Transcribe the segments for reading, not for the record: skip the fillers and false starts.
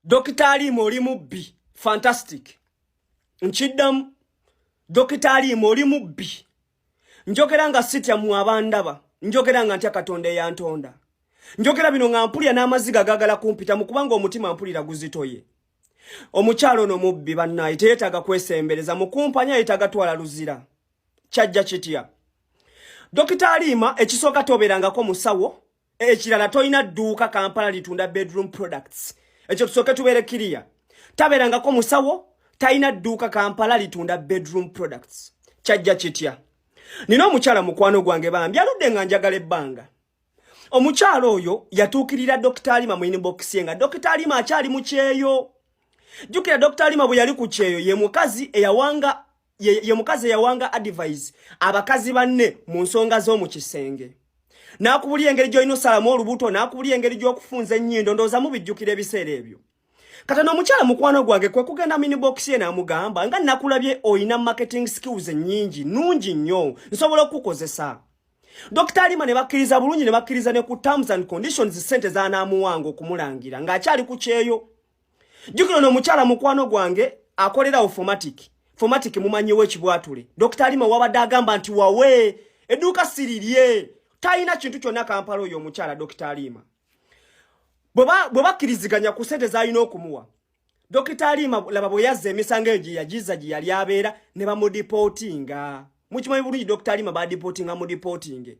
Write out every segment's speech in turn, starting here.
Dokitali oli mubbi. Fantastic. Nchiddamu. Dokitali oli mubbi. Njogera nga sitya mu abandaba. Njogera nga ntya Katonda yantonda. Njogera bino nga mpulira n'amaziga gagala kumpita mu kubanga omutima mpulira guzitoye. Omukyalo no mubbi bannaye teetaga kwesembereza mukumpanya yetaga twala luzira. Kyajja kitya. Dokitali ekisooka toberangako musawo, ekirala toyina dduuka Kampala litunda bedroom products. Ekyo tusooke tubeere kiriya. Taberangako musawo, tayina dduuka Kampala litunda bedroom products. Kyajja kitya. Nina omukyala mukwano gwange bambi aludde nga njagala ebbanga. Omukyalo oyo yatuukirira Dokitali mu inbox ye nga Dokitali akyali mu kyeyo. Jukira Dokitali bwe yali ku kyeyo ye mukazi eyawanga advice abakazi banne mu nsonga z'omu kisenge. Nakubuli engeri gy'olina osalamu olubuto, nakubuli engeri gy'okufunza ennyindo, ndowooza mubijjukira ebiseera ebyo. Katono omukyala mukwano gwange kwe kugenda mu inbox ye n'amugamba nga nakulabye oyina marketing skills ennyingi, nungi nnyo, nsobola okukozesa. Dokitali ne bakkiriza bulungi ne bakkiriza ne ku terms and conditions sente z'anaamuwanga okumulangira ng'akyali ku kyeyo. Jukira omukyala mukwano gwange akolera Formatic. Formatic mumanyiwe ekibwatule. Dokitali wabadde agamba nti wawe edduuka sirirye. Tayina kintu kyonna Kampala oyo omukyala Dokitali. Bwe bakkiriziganya ku sente z'alina okumuwa. Dokitali laba bwe yazza emisango egyo yagiza gye yali abeera ne bamudipotinga. Mukimanyi bulungi Dokitali badipotinga mudipotinge.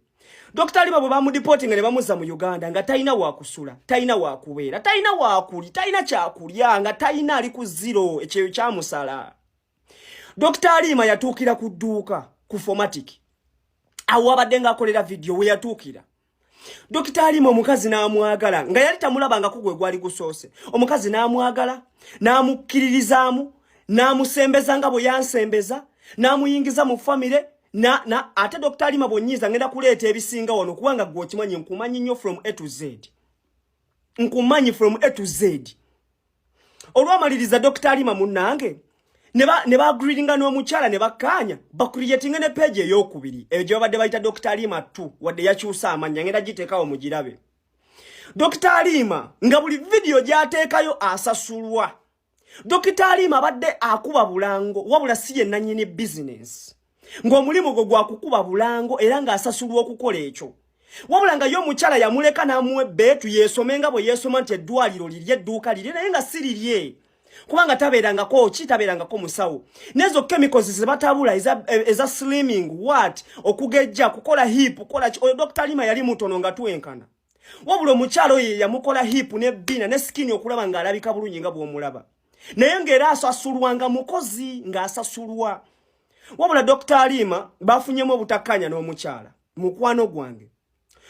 Dokitali bwe bamudipotinga ne bamuzza mu Uganda nga tayina wakusula, tayina wakubeera, tayina wakuli, tayina kyakulya nga tayina ali ku zero ekyo kyamusala. Dokitali yatuukira ku dduuka ku Formatic. Awo abadde nga akolera video we yatuukira. Dokitali omukazi n'amwagala nga yali tamulabanga kugwe gwali gusoose. Omukazi n'amwagala, n'amukkiririzaamu, n'amusembeza nga bwe yansembeza, n'amuyingiza mu family ate Dokitali bonyiza ngenda kuleeta ebisinga wano kubanga gwe okimanyi nkumanyi nnyo from A to Z. Nkumanyi from A to Z. Olwamaliriza Dokitali munnange ne bagreedinga n'omukyala ne bakkaanya bakuriyetinga ne page ey'okubiri ejo badde bayita Dokitali 2 wadde yakyusa amanya ngenda giteekawo mugirabe. Dokitali nga buli video gy'ateekayo asasulwa. Dokitali badde akuba bulango wabula si ye nannyini business. Ng'omulimu gwo gwa kukuba bulango era ng'asasulwa okukola ekyo. Wabula nga yo omukyala yamuleka n'amuwa ebbeetu yeesomenga bwe yeesoma nti eddwaliro lirye edduuka lirye naye nga si lirye. Kubanga tabeerangako musawo. Nezo chemicals ze batabula eza slimming, okugejja, kukola hip, kukola oyo Dokitali yali mutono nga twenkana. Wabula omukyala oyo yamukola hip ne bina ne skin okulaba ng'alabika bulungi nga bw'omulaba. Naye ng'era asasulwanga mukozi ng'asasulwa. Wabula Dokitali bafunyemu obutakkanya n'omukyala. Mukwano gwange.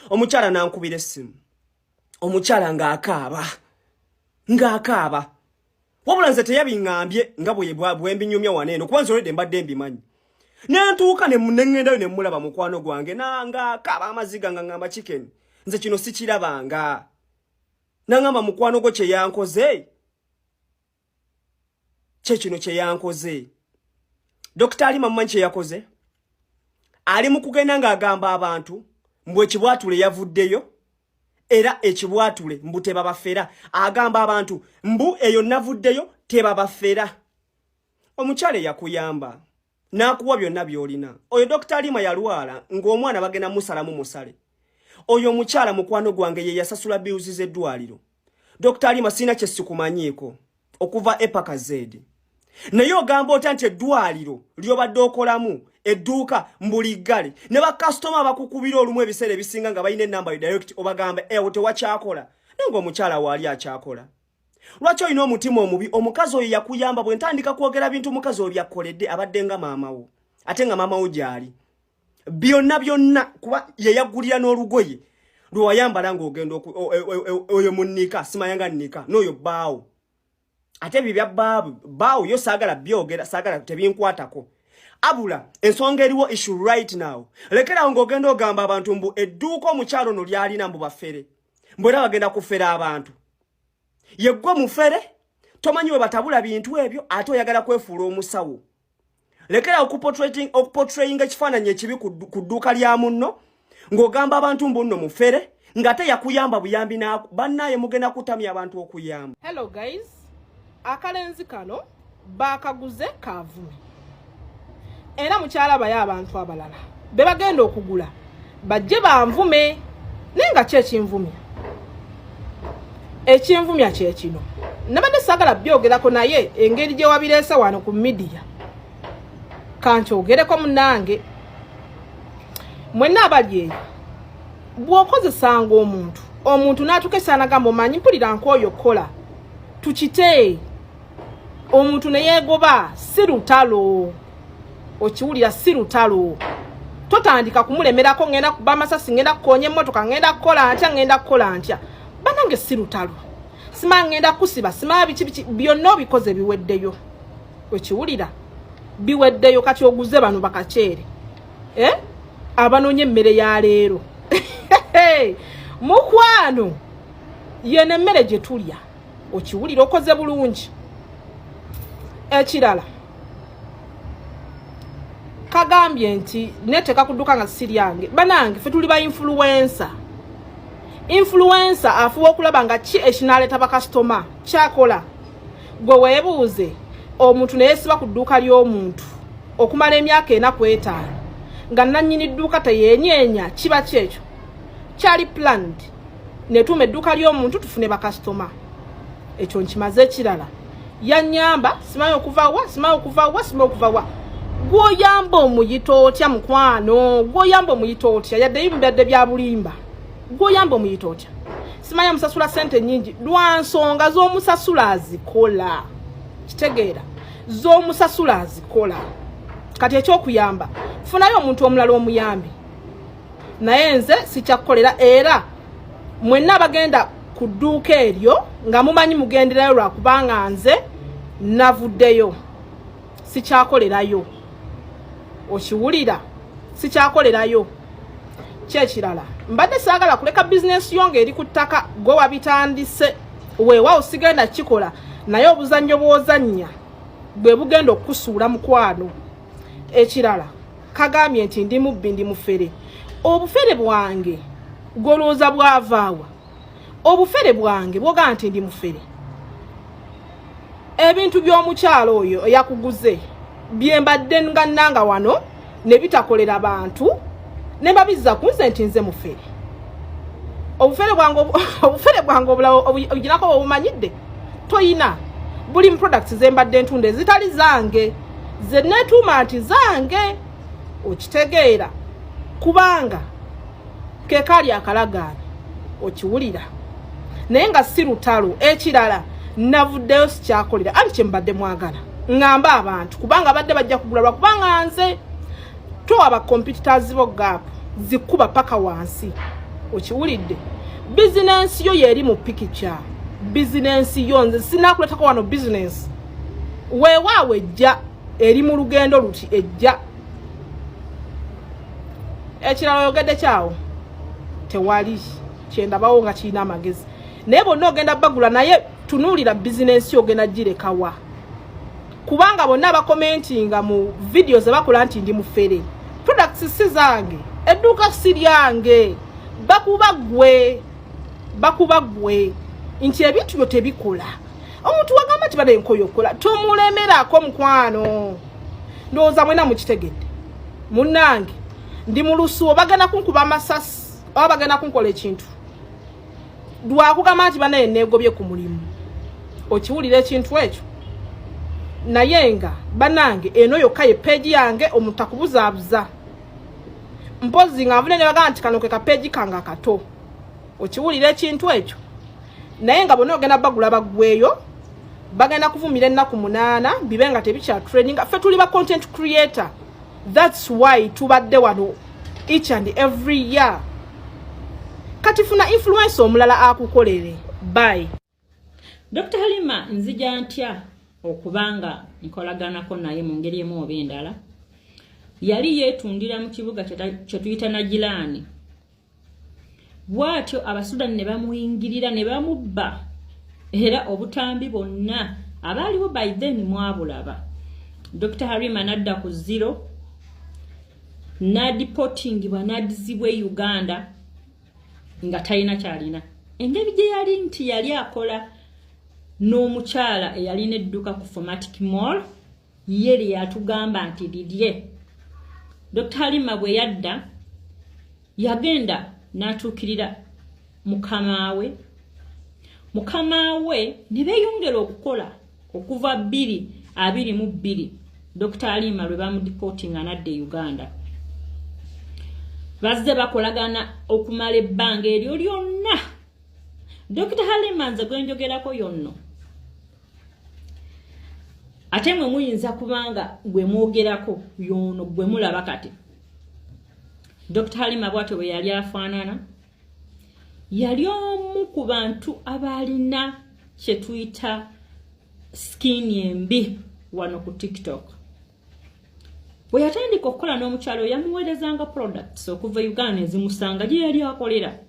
Omukyala n'ankubira essimu. Omukyala ng'akaaba. Wabula nze teyabiŋŋambye nga bwe mbinyumya waneeno kuba nze olwedde mbadde mbimanyi. Nentuuka ne ŋŋendayo ne mulaba mukwano gwange ng'akaaba amaziga nga ŋŋamba chicken. Nze kino sikirabanga. N'aŋŋamba mukwano gwo kye yankoze. Kino kye yankoze. Dokitali mumanyi kye yakoze? Ali mu kugenda ng'agamba abantu mbu ekibwatule yavuddeyo era ekibwatule mbu tebabafera. Agamba abantu mbu eyo navuddeyo tebabafera. Omukyala yakuyamba n'akuwa byonna by'olina. Oyo Dokitali yalwala ng'omwana bagenda musalamu musale. Oyo omukyala mukwano gwange ye yasasula bills z'eddwaliro. Dokitali sina kye sikumanyiiko okuva epaka Z. Naye ogamba otya nti eddwaliro ly'obadde okolamu edduuka mbuliggale ne bakasitoma bakukubira olumu ebiseera ebisinga nga balina ennamba direct obagamba tewakyakola naye ng'omukyala waali akyakola. Lwaki olina omutima omubi? Omukazi oyo yakuyamba bwe ntandika kwogera bintu omukazi oyo byakkoledde abadde nga maamawo ate nga maamawo gy'ali byonna kuba ye yaggulira n'olugoye lwe wayambala ng'ogenda oyo munnika simayanga nnika n'oyo bbaawo. Ate bibya baawo yo saagala byogera saagala tebinkwatako. Abula ensonga eriwo issue right now. Lekera ng'ogenda ogamba abantu mbu edduuka omukyalo no lyalina mbu bafere. Mbu era bagenda kufera abantu. Yeggwe mufere tomanyi we batabula bintu ebyo ate oyagala kwefuula omusawo. Lekera okuportrayinga ekifaananyi ekibi ku dduuka lya munno ng'ogamba abantu mbu nno mufere ngate yakuyamba buyambi na bannaye mugenda kutamya abantu okuyamba. Hello guys, akalenzi kano bakaguze kavume era mukyala bayo abantu abalala be bagenda okugula bajje banvume nenga kyekinvumya ekinvumya kyekino nabadde sagala byogerako naye engeri gye wabireese wano ku media kankyogereko munange mwenna abali eyo bw'okozesanga omuntu n'atukesa anagamba omanyi mpulira nk'oyo kola tukite omuntu ne yeegoba si lutalo okiwulira si lutalo totandika kumulemerako ngenda kuba amasasi ngenda kukonya emmotoka ngenda kukola ntya banange si lutalo sima ngenda kusiba sima biki byonna obikoze biweddeyo okiwulira biweddeyo kati oguze bano bakaceere abanonye emmere ya leero mukwano yene emmere gye tulya okiwulira okoze bulungi ekirala kagambye nti neteka kudduka nga siryange banange fe tuli ba influencer afuwa okulaba nga ki ekinaleeta bakasitoma kyakola gwe weebuuze omuntu neyesiba ku dduuka ly'omuntu okumala emyaka 4 nga nannyini dduuka teyenyeenya kiba kyekyo kyali planned netuuma edduuka ly'omuntu tufune bakasitoma ekyo nkimaze ekirala yanyamba simanyi okuva wa gwoyamba omuyito otya mukwano gwoyamba omuyito otya yadde yimbadde bya bulimba gwoyamba omuyito otya simanyi musasula sente nyingi lwansonga z'omusasula azikola kitegeera z'omusasula azikola kati ekyokuyamba funayo omuntu omulala omuyambi naye nze sikyakukolera era mwenna abagenda ku dduuka eryo nga mumanyi mugenderayo lwakubanga nze navuddeyo sikyakolerayo okiwulira sikyakolerayo kyekirala mbadde saagala kuleka bizinesi yo ng'eri ku ttaka gwe wabitandise weewaawo sigenda kikola naye obuzannyo bw'ozannya bwe bugenda okukusuula mukwano ekirala kagambye nti ndi mubbi ndi mufere obufere bwange golooza bwavaawa obufere bwange bwogaa nti ndi mufere ebintu by'omukyalo oyo eyakuguze byembadde nga nanga wano ne bitakolera bantu ne babizza kunze nti nze mufere obufere bwange obuginako obumanyidde toyina buli products zembadde ntunde zitali zange ze netuuma nti zange okitegeera kubanga ke kali akalagaani okiwulira naye nga si lutalo ekirala navuddeyo sikyakolera anti kyembadde mwagala ngamba abantu kubanga badde bajja kugula lwakubanga nze to aba competitors bo gap zikuba paka wansi okiwulidde business yo yeri mu picture business yo nze sinakuletako wano business weewaawe ejja eri mu lugendo luti ejja ekirala yogedde kyawo tewali kyendabawo nga kirina amagezi naye bonna ogenda bagula naye tunuulira bizinensi ogenda girekawa kubanga bonna abakomentinga mu video ze bakola nti ndi mufere products si zange edduuka si lyange bakuba gwe nti ebintu byo tebikola omuntu wagamba nti bade nkoyo kola tumulemerako mukwano ndowooza mwena mukitegedde munnange ndi mu lusuubo bagenda kunkuba amasasi oba bagenda kunkola ekintu lwakugamba nti banaye neegobye ku mulimu okiwulira ekintu ekyo naye nga banange eno yokka ye peegi yange omuntu akubuzaabuza mpozi nga nvune ne bagamba nti kano ke kapeegi kange akato okiwulira ekintu ekyo naye nga bonna ogenda bagula bagweyo bagenda kuvumira ennaku 8 bibe nga tebikya training ffe tuli ba content creator that's why tubadde wano each and every year kati funa influence omulala akukolere bye. Dr. Halima nzija ntya okubanga nkolaganako naye mu ngeri emu oba endala yali yeetundira mu kibuga kye tuyita Nagirani bwatyo abasudani ne bamuyingirira ne bamubba era obutambi bonna abaaliwo by then mwabulaba. Dr. Halima nadda ku zero nadipotingibwa nadizibwe Uganda nga talina kyalina engeri gye yali nti yali akola n'omukyala eyalina edduka ku Formatic Mall yeri yatugamba nti lirye. Dr. Halima bwe yadda yagenda n'atuukirira mukama we ne beeyongera okukola okuva 2022 Dr. Halima lwe bamudipootinga n'adda Uganda. Bazze bakolagana okumala ebbanga eryo lyonna. Dr. Halima nze gwe njogerako yonno. Ate mwe muyinza kubanga gwe mwogerako yono gwe mulaba kati. Dr. Halima bw'atyo bwe yali afaanana. Yali omu ku bantu abalina kye tuyita skin embi wano ku TikTok. Bwe yatandika okukola n'omukyalo yamuweerezanga products okuva Uganda ezimusanga gye yali akolera.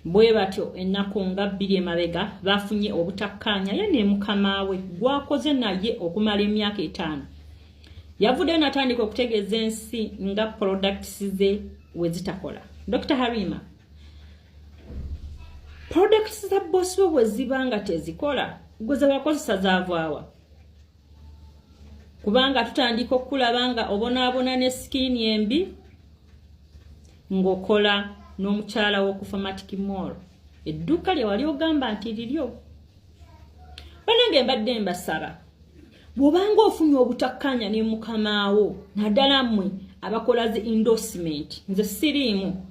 Bwe batyo ennaku nga 2 emabega bafunye obutakkaanya ye ne mukama we gwakoze naye okumala emyaka 5. Yavudde n'atandika okutegeeza ensi nga products ze we zitakola. Dr. Halima, products za boss we zibanga tezikola gwe zabakozesa zaavaawa. Kubanga tutandika okulabanga obonaabona ne skin embi ng'okola n'omukyala wo ku Formatic Mall. Edduka lye wali ogamba nti liryo. Banange mbadde mbasaba. Bw'obanga ofunye obutakkaanya ne mukamaawo naddala mmwe abakola zi endorsement nze siriimu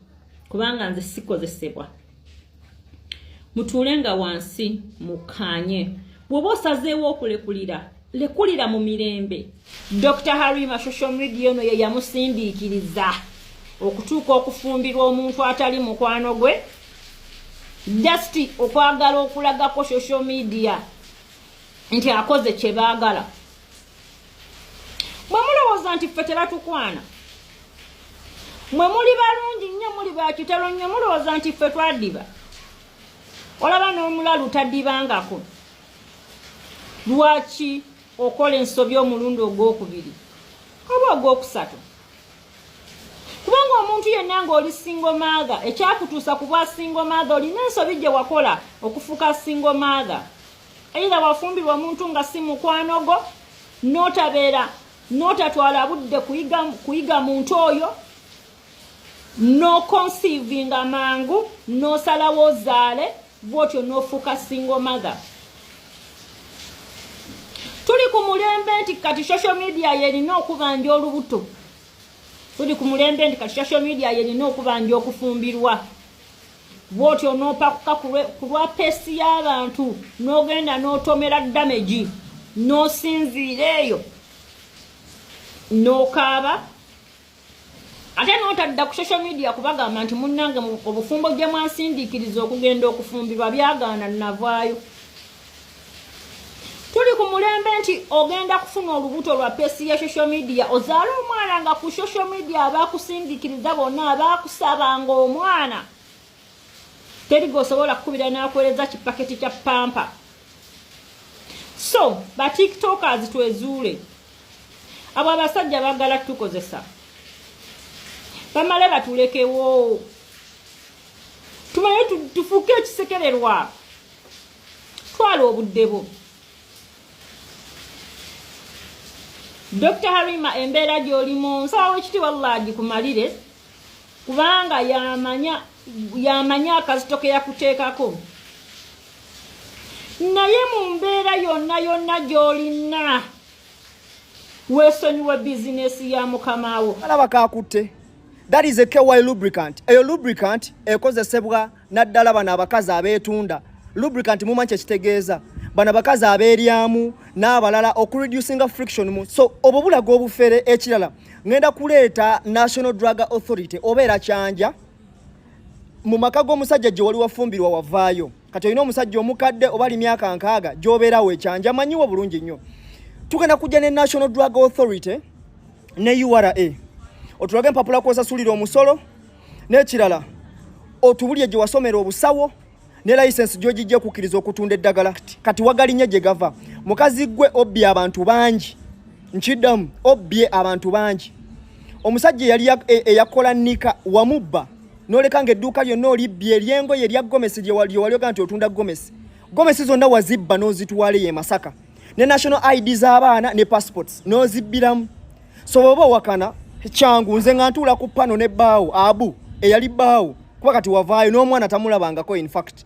kubanga nze sikozesebwa. Mutuulenga wansi mukanye. Bw'oba osazeewo okulekulira lekulira mu mirembe. Dr. Halima social media no ye yamusindiikiriza okutuuka okufumbirwa omuntu atali mukwano gwe. Just okwagala okulagako social media nti akoze kye baagala. Mwe mulowooza nti ffe tebatukwana. Mwe muli balungi nnyo muli bakitalo nnyo mulowooza nti ffe twadiba. Olaba n'omulalu tadibangako. Lwaki okola ensobi omulundi ogwokubiri oba ogwokusatu? Kubanga omuntu yenna ng'oli single mother ekyakutuusa ku bwa single mother olina ensobi gye wakola okufuuka single mother. Either wafumbirwa omuntu nga si mukwano go n'otatwala budde kuyiga muntu oyo n'oconceivinga mangu n'osalawo ozaale bw'otyo n'ofuuka single mother. Tuli ku mulembe nti kati social media yerina okubanja olubuto. Tuli ku mulembe nti kati social media yerina okubanja okufumbirwa. Bw'otyo n'opakuka ku lwa pesi y'abantu n'ogenda n'otomera damage n'osinziira eyo n'okaaba. Ate n'otadda ku social media kubagamba nti munnange obufumbo gye mwansindiikiriza okugenda okufumbirwa byagaana navaayo. Tuli ku mulembe nti ogenda kufuna olubuto lwa pesi ya social media ozaala omwana nga ku social media abaakusindikiriza bonna abaakusabanga omwana teri gosobola kukubira n'akuweereza kipaketi kya pampa. So ba tiktokers twezuule abo abasajja baagala tukozesa bamale batulekewo tumanye tufuuke ekisekererwa twala obuddebo. Dr. Halima embeera gy'olimu nsaba ekitiibwa Allah agikumalire kubanga yamanya akazito ke yakuteekako. Naye mu mbeera yonna gy'olina weesonyiwa bizinesi ya mukamaawo. Alaba kakutte. That is a KY lubricant. Eyo lubricant ekozesebwa naddala bano abakazi abeetunda. Lubricant mumanyi kye kitegeeza. Bano abakazi abeeryamu n'abalala okureducinga friction mu. So obwo bulaga obufere ekirala. Ngenda kuleeta National Drug Authority obeera kyanja mu maka g'omusajja gye wali wafumbirwa wavaayo. Kati olina omusajja omukadde obali myaka nkaaga gy'obeerawo ekyanja amanyiwo bulungi nnyo. Tugenda kujja ne National Drug Authority ne URA. Otulage empapula kw'osasulira omusolo n'ekirala otubulye gye wasomera obusawo ne license gy'ogijja kukkiriza okutunda eddagala. Kati wagalinye gye gava. Mukazi gwe obbye abantu bangi. Nkiddamu obbye abantu bangi. Omusajja yali eyakola nika wamubba n'oleka ng'edduuka lyonna olibbye eryengoye erya gomesi lye wali oga nti otunda gomesi. gomesi zonna wazibba n'ozitwala ye Masaka ne national ID z'abaana ne passports n'ozibbiramu so baba wakana kyangu nze ngantula ku pano ne baawo abu eyali baawo kuba kati wavaayo n'omwana tamulabangako in fact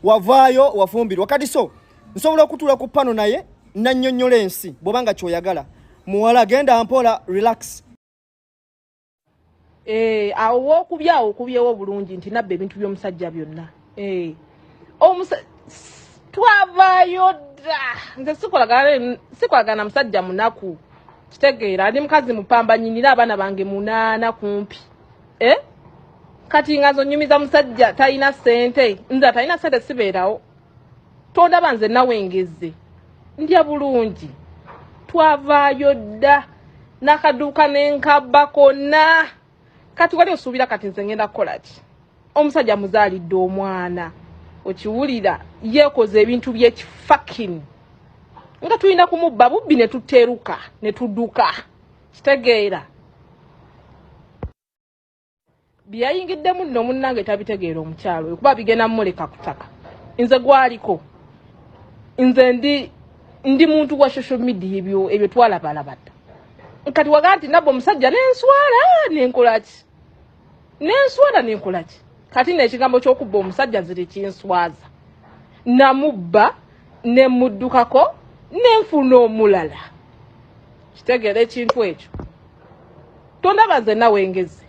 wavaayo wafumbirwa kati so nsobola okutula ku pano naye nannyonnyola ensi bw'obanga kyoyagala muwala genda mpola relax awo okubyawo okubyewo bulungi nti nabba ebintu by'omusajja byonna twavaayo dda nze sikolagana musajja munaku kitegeera ali mukazi mupamba nyinira abaana bange 8 kumpi kati nga nzonyumiza musajja talina ssente nze talina ssente sibeerawo tondaba nze nawengeze ndya bulungi twavaayo dda n'akaduuka n'enkabba konna kati wali osuubira kati nze ngenda kukola ki omusajja muzaalidde omwana okiwulira yeekoze ebintu by'ekifakin nga tulina kumubba bubbi ne tuteeruka ne tudduka kitegeera byayingiddemu nno munnange tabitegeera omukyalo oyo kuba bigenda mmuleka kutaka nze gwaliko nze ndi muntu wa social media ebyo twalabalabadda kati waga nti nabbo omusajja nenswala nenkola ki kati n'ekigambo ky'okubba omusajja ziri kinswaza namubba nemuddukako nenfuna omulala kitegeera ekintu ekyo tondaba nze nawengeze